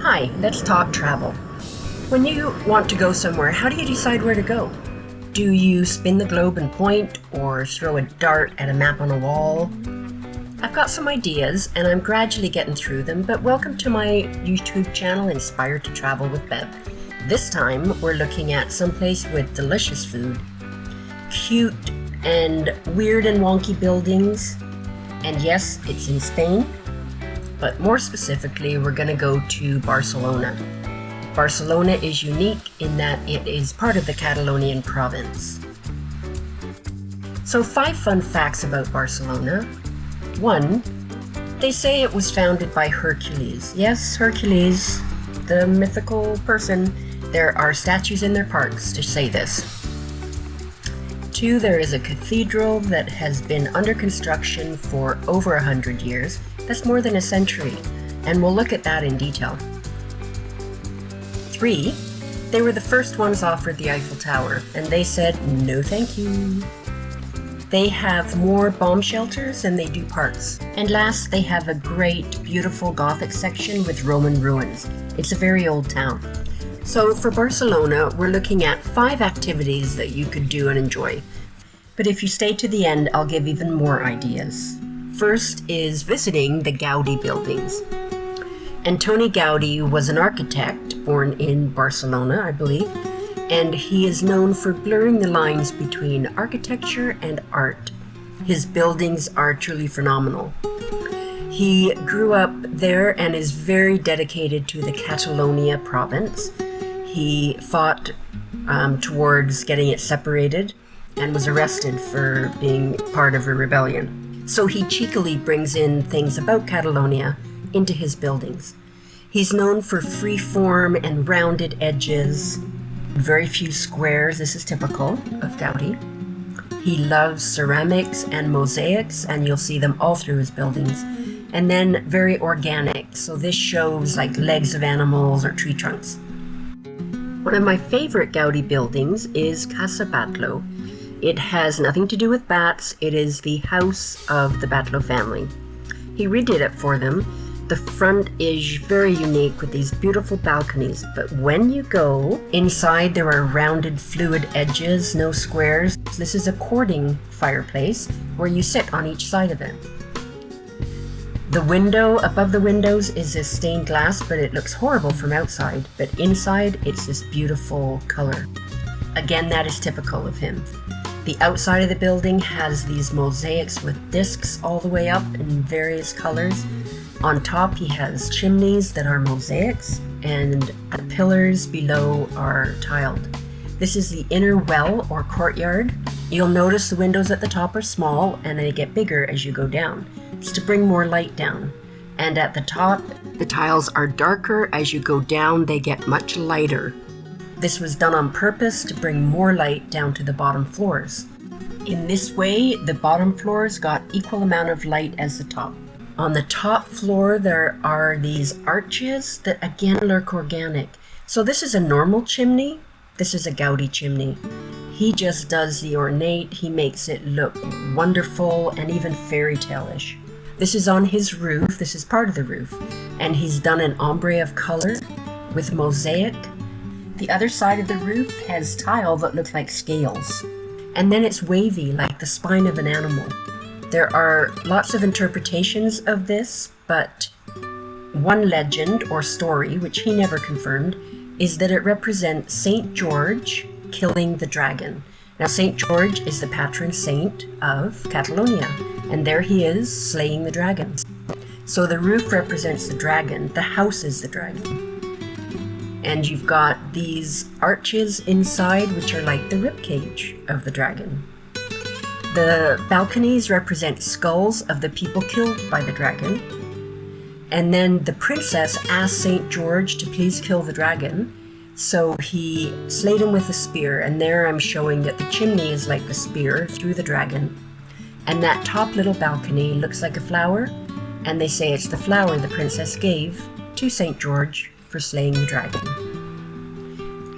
Hi, let's talk travel. When you want to go somewhere, how do you decide where to go? Do you spin the globe and point, or throw a dart at a map on a wall? I've got some ideas, and I'm gradually getting through them, but welcome to my YouTube channel, Inspired to Travel with Bev. This time, we're looking at someplace with delicious food, cute and weird and wonky buildings, and yes, it's in Spain. But more specifically, we're going to go to Barcelona. Barcelona is unique in that it is part of the Catalonian province. So 5 fun facts about Barcelona. 1, they say it was founded by Hercules. Yes, Hercules, the mythical person. There are statues in their parks to say this. 2, there is a cathedral that has been under construction for over 100 years. That's more than a century, and we'll look at that in detail. 3, they were the first ones offered the Eiffel Tower, and they said, no thank you. They have more bomb shelters than they do parks. And last, they have a great, beautiful Gothic section with Roman ruins. It's a very old town. So for Barcelona, we're looking at 5 activities that you could do and enjoy. But if you stay to the end, I'll give even more ideas. First is visiting the Gaudi buildings. Antoni Gaudi was an architect born in Barcelona, I believe, and he is known for blurring the lines between architecture and art. His buildings are truly phenomenal. He grew up there and is very dedicated to the Catalonia province. He fought towards getting it separated and was arrested for being part of a rebellion. So he cheekily brings in things about Catalonia into his buildings. He's known for free form and rounded edges, very few squares. This is typical of Gaudi. He loves ceramics and mosaics, and you'll see them all through his buildings. And then very organic, so this shows like legs of animals or tree trunks. One of my favorite Gaudi buildings is Casa Batlló. It has nothing to do with bats. It is the house of the Batlló family. He redid it for them. The front is very unique with these beautiful balconies, but when you go inside, there are rounded fluid edges, no squares. This is a courting fireplace where you sit on each side of it. The window above the windows is a stained glass, but it looks horrible from outside, but inside it's this beautiful color. Again, that is typical of him. The outside of the building has these mosaics with discs all the way up in various colors. On top, he has chimneys that are mosaics, and the pillars below are tiled. This is the inner well or courtyard. You'll notice the windows at the top are small and they get bigger as you go down. It's to bring more light down. And at the top, the tiles are darker. As you go down, they get much lighter. This was done on purpose to bring more light down to the bottom floors. In this way, the bottom floors got equal amount of light as the top. On the top floor, there are these arches that again look organic. So this is a normal chimney. This is a Gaudi chimney. He just does the ornate. He makes it look wonderful and even fairy tale-ish. This is on his roof. This is part of the roof. And he's done an ombre of color with mosaic. The other side of the roof has tile that looks like scales. And then it's wavy, like the spine of an animal. There are lots of interpretations of this, but one legend or story, which he never confirmed, is that it represents Saint George killing the dragon. Now, Saint George is the patron saint of Catalonia, and there he is slaying the dragons. So the roof represents the dragon, the house is the dragon. And you've got these arches inside, which are like the ribcage of the dragon. The balconies represent skulls of the people killed by the dragon. And then the princess asked St. George to please kill the dragon. So he slayed him with a spear. And there I'm showing that the chimney is like the spear through the dragon. And that top little balcony looks like a flower. And they say it's the flower the princess gave to St. George for slaying the dragon.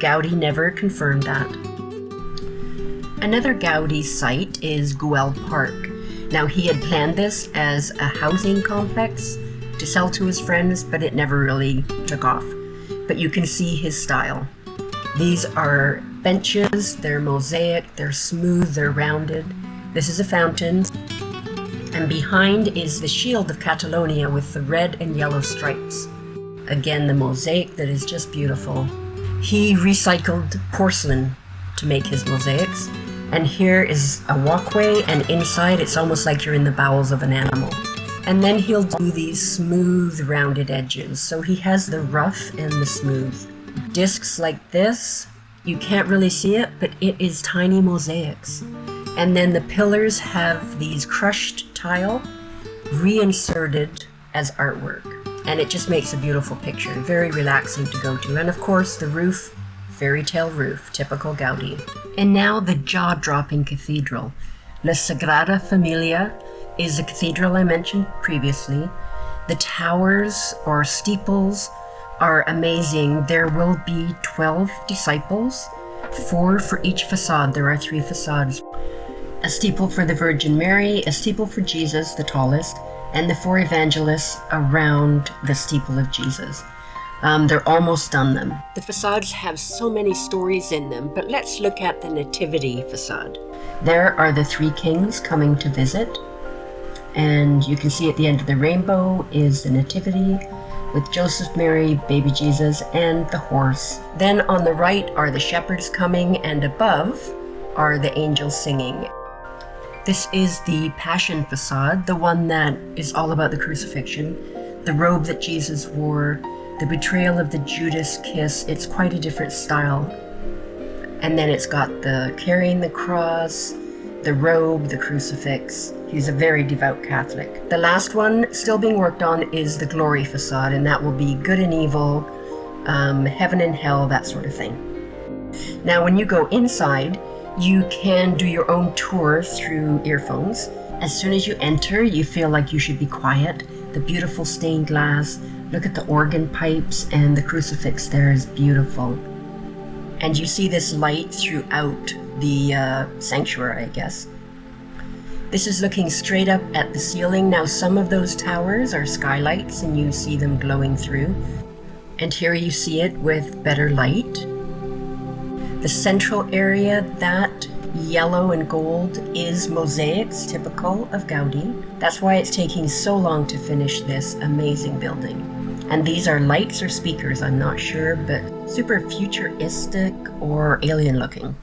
Gaudi never confirmed that. Another Gaudi site is Güell Park. Now, he had planned this as a housing complex to to sell to his friends, but it never really took off. But you can see his style. These are benches, they're mosaic, they're smooth, they're rounded. This is a fountain. And behind is the shield of Catalonia with the red and yellow stripes. Again, the mosaic that is just beautiful. He recycled porcelain to make his mosaics. And here is a walkway, and inside it's almost like you're in the bowels of an animal. And then he'll do these smooth, rounded edges. So he has the rough and the smooth. Discs like this, you can't really see it, but it is tiny mosaics. And then the pillars have these crushed tile reinserted as artwork. And it just makes a beautiful picture, very relaxing to go to. And of course, the roof, fairy tale roof, typical Gaudi. And now the jaw-dropping cathedral. La Sagrada Familia is the cathedral I mentioned previously. The towers or steeples are amazing. There will be 12 disciples, 4 for each facade. There are 3 facades. A steeple for the Virgin Mary, a steeple for Jesus, the tallest, and the 4 evangelists around the steeple of Jesus. They're almost done them. The facades have so many stories in them, but let's look at the Nativity facade. There are the 3 kings coming to visit, and you can see at the end of the rainbow is the Nativity with Joseph, Mary, baby Jesus, and the horse. Then on the right are the shepherds coming, and above are the angels singing. This is the Passion facade, the one that is all about the crucifixion, the robe that Jesus wore, the betrayal of the Judas kiss. It's quite a different style. And then it's got the carrying the cross, the robe, the crucifix. He's a very devout Catholic. The last one still being worked on is the Glory facade, and that will be good and evil, heaven and hell, that sort of thing. Now, when you go inside, you can do your own tour through earphones. As soon as you enter, you feel like you should be quiet. The beautiful stained glass, look at the organ pipes, and the crucifix there is beautiful. And you see this light throughout the sanctuary, I guess. This is looking straight up at the ceiling. Now, some of those towers are skylights, and you see them glowing through. And here you see it with better light. The central area, that yellow and gold, is mosaics typical of Gaudi. That's why it's taking so long to finish this amazing building. And these are lights or speakers, I'm not sure, but super futuristic or alien looking.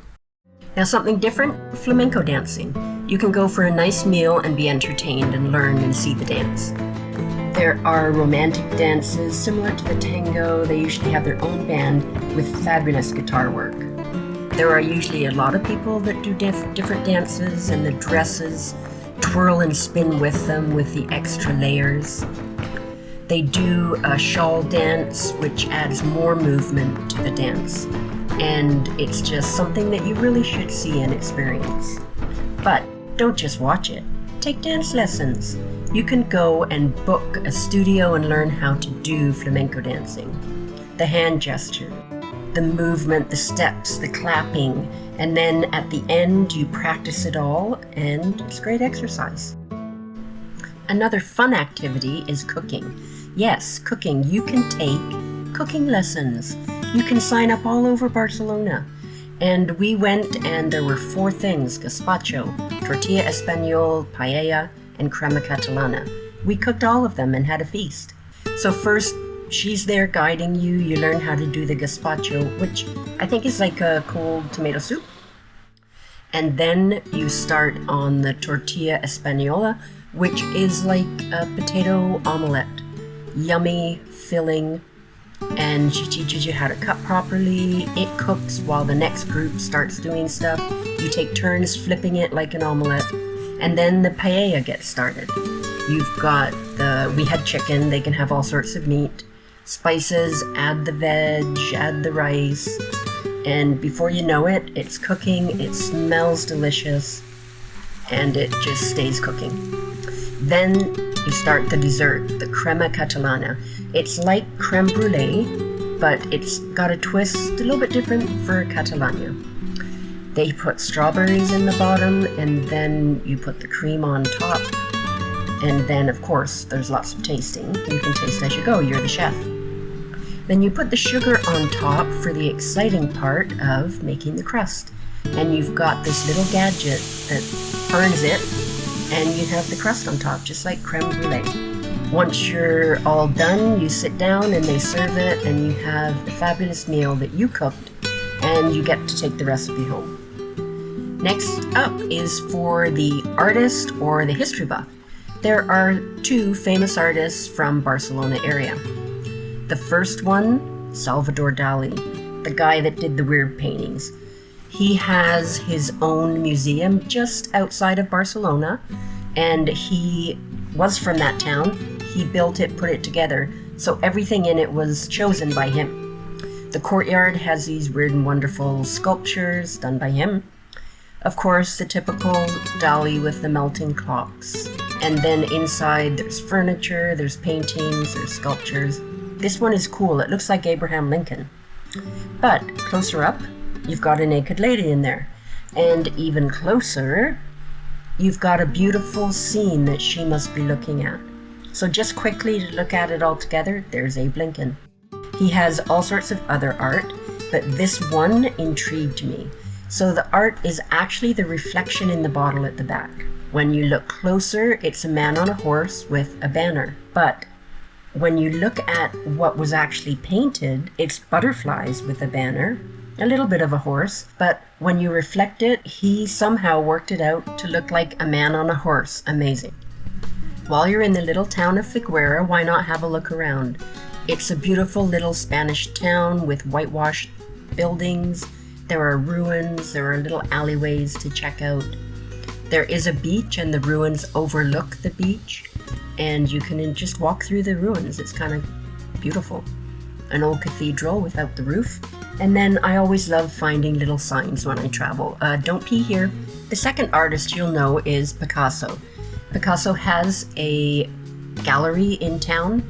Now, something different, flamenco dancing. You can go for a nice meal and be entertained and learn and see the dance. There are romantic dances similar to the tango. They usually have their own band with fabulous guitar work. There are usually a lot of people that do different dances, and the dresses twirl and spin with them with the extra layers. They do a shawl dance, which adds more movement to the dance. And it's just something that you really should see and experience. But don't just watch it. Take dance lessons. You can go and book a studio and learn how to do flamenco dancing. The hand gesture, the movement, the steps, the clapping, and then at the end you practice it all, and it's great exercise. Another fun activity is cooking. Yes, cooking. You can take cooking lessons. You can sign up all over Barcelona. And we went, and there were 4 things: gazpacho, tortilla español, paella, and crema catalana. We cooked all of them and had a feast. So first, she's there guiding you. You learn how to do the gazpacho, which I think is like a cold tomato soup. And then you start on the tortilla española, which is like a potato omelette. Yummy, filling, and she teaches you how to cut properly. It cooks while the next group starts doing stuff. You take turns flipping it like an omelette. And then the paella gets started. You've got we had chicken, they can have all sorts of meat. Spices, add the veg, add the rice. And before you know it, it's cooking, it smells delicious, and it just stays cooking. Then you start the dessert, the crema catalana. It's like creme brulee, but it's got a twist a little bit different for Catalonia. They put strawberries in the bottom, and then you put the cream on top. And then, of course, there's lots of tasting. You can taste as you go. You're the chef. Then you put the sugar on top for the exciting part of making the crust. And you've got this little gadget that burns it, and you have the crust on top, just like creme brulee. Once you're all done, you sit down and they serve it, and you have a fabulous meal that you cooked, and you get to take the recipe home. Next up is for the artist or the history buff. There are two famous artists from Barcelona area. The first one, Salvador Dali, the guy that did the weird paintings. He has his own museum just outside of Barcelona, and he was from that town. He built it, put it together, so everything in it was chosen by him. The courtyard has these weird and wonderful sculptures done by him. Of course, the typical Dali with the melting clocks. And then inside there's furniture, there's paintings, there's sculptures. This one is cool. It looks like Abraham Lincoln. But closer up, you've got a naked lady in there. And even closer, you've got a beautiful scene that she must be looking at. So just quickly to look at it all together, there's Abe Lincoln. He has all sorts of other art, but this one intrigued me. So the art is actually the reflection in the bottle at the back. When you look closer, it's a man on a horse with a banner. But when you look at what was actually painted, it's butterflies with a banner, a little bit of a horse. But when you reflect it, he somehow worked it out to look like a man on a horse. Amazing. While you're in the little town of Figuera, why not have a look around? It's a beautiful little Spanish town with whitewashed buildings. There are ruins, there are little alleyways to check out. There is a beach and the ruins overlook the beach, and you can just walk through the ruins. It's kind of beautiful. An old cathedral without the roof. And then I always love finding little signs when I travel. Don't pee here. The second artist you'll know is Picasso. Picasso has a gallery in town,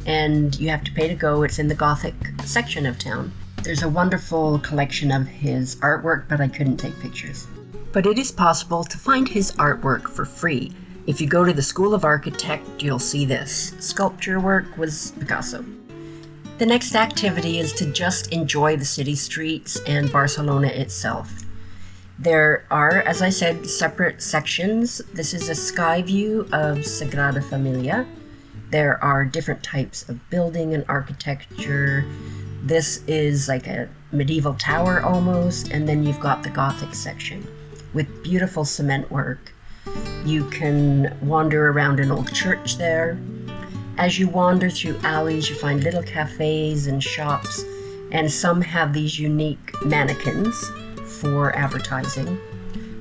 and you have to pay to go. It's in the Gothic section of town. There's a wonderful collection of his artwork, but I couldn't take pictures. But it is possible to find his artwork for free. If you go to the School of Architect, you'll see this. Sculpture work was Picasso. The next activity is to just enjoy the city streets and Barcelona itself. There are, as I said, separate sections. This is a sky view of Sagrada Familia. There are different types of building and architecture. This is like a medieval tower almost, and then you've got the Gothic section with beautiful cement work. You can wander around an old church there. As you wander through alleys, you find little cafes and shops, and some have these unique mannequins for advertising.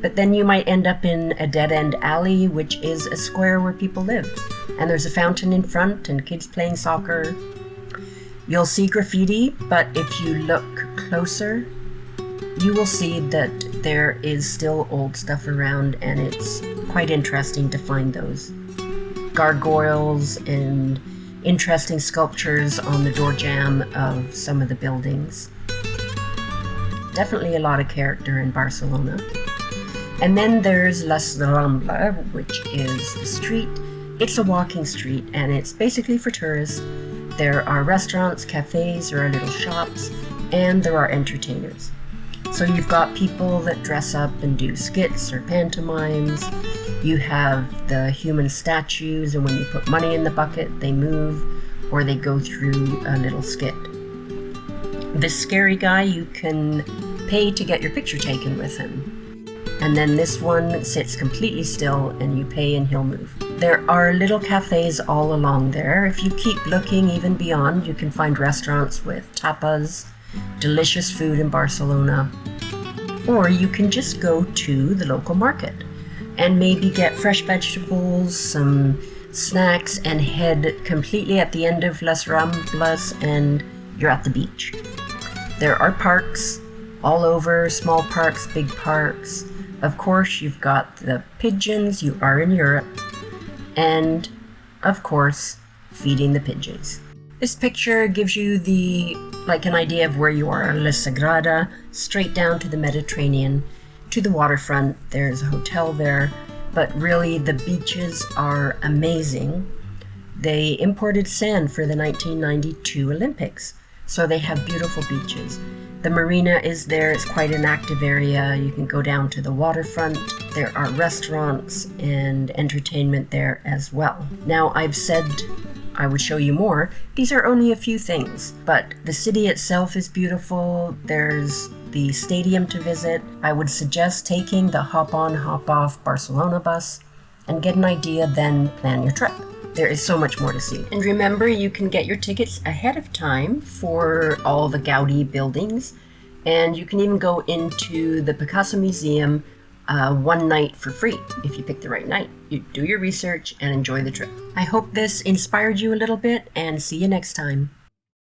But then you might end up in a dead-end alley, which is a square where people live. And there's a fountain in front and kids playing soccer. You'll see graffiti, but if you look closer, you will see that there is still old stuff around, and it's quite interesting to find those. Gargoyles and interesting sculptures on the door jamb of some of the buildings. Definitely a lot of character in Barcelona. And then there's Les Rambla, which is the street. It's a walking street, and it's basically for tourists. There are restaurants, cafes, there are little shops, and there are entertainers. So you've got people that dress up and do skits or pantomimes. You have the human statues, and when you put money in the bucket, they move or they go through a little skit. This scary guy, you can pay to get your picture taken with him. And then this one sits completely still, and you pay and he'll move. There are little cafes all along there. If you keep looking even beyond, you can find restaurants with tapas, delicious food in Barcelona. Or you can just go to the local market and maybe get fresh vegetables, some snacks, and head completely at the end of Les Ramblas, and you're at the beach. There are parks all over, small parks, big parks. Of course, you've got the pigeons, you are in Europe, and, of course, feeding the pigeons. This picture gives you an idea of where you are. La Sagrada, straight down to the Mediterranean, to the waterfront. There's a hotel there. but really the beaches are amazing. They imported sand for the 1992 Olympics, so they have beautiful beaches. The marina is there. It's quite an active area. You can go down to the waterfront. There are restaurants and entertainment there as well. Now, I've said I would show you more. These are only a few things, but the city itself is beautiful. There's the stadium to visit. I would suggest taking the hop-on, hop-off Barcelona bus and get an idea, then plan your trip. There is so much more to see. And remember, you can get your tickets ahead of time for all the Gaudi buildings, and you can even go into the Picasso Museum one night for free if you pick the right night. You do your research and enjoy the trip. I hope this inspired you a little bit, and see you next time.